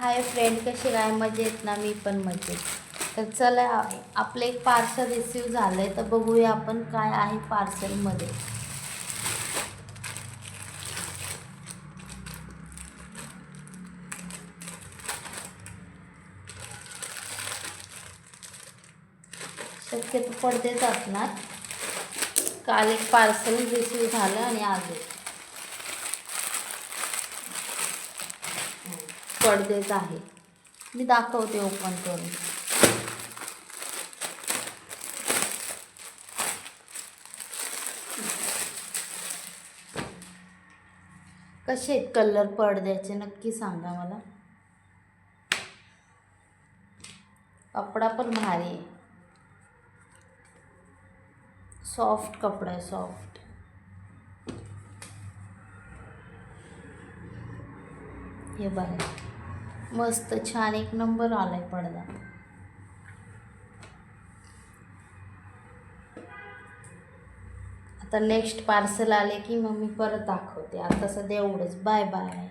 Hi friend, कसे काय? मजेत ना? मी पण मजेत. तर चला, आपलं एक पार्सल रिसीव झालंय, तर बघूया आपण काय आहे पार्सलमध्ये. शक्यतो पडदेच असणार. काल एक पार्सल रिसीव झालं आणि आज एक पडदेच आहे. मी दाखवते ओपन करून. कसे आहेत कलर पडद्याचे नक्की सांगा मला. कपडा पण भारी आहे, सॉफ्ट कपडा आहे, सॉफ्ट. हे बघा, मस्त छान एक नंबर आलाय पडदा. आता नेक्स्ट पार्सल आले की मग मी परत दाखवते. आता सध्या एवढंच. Bye bye.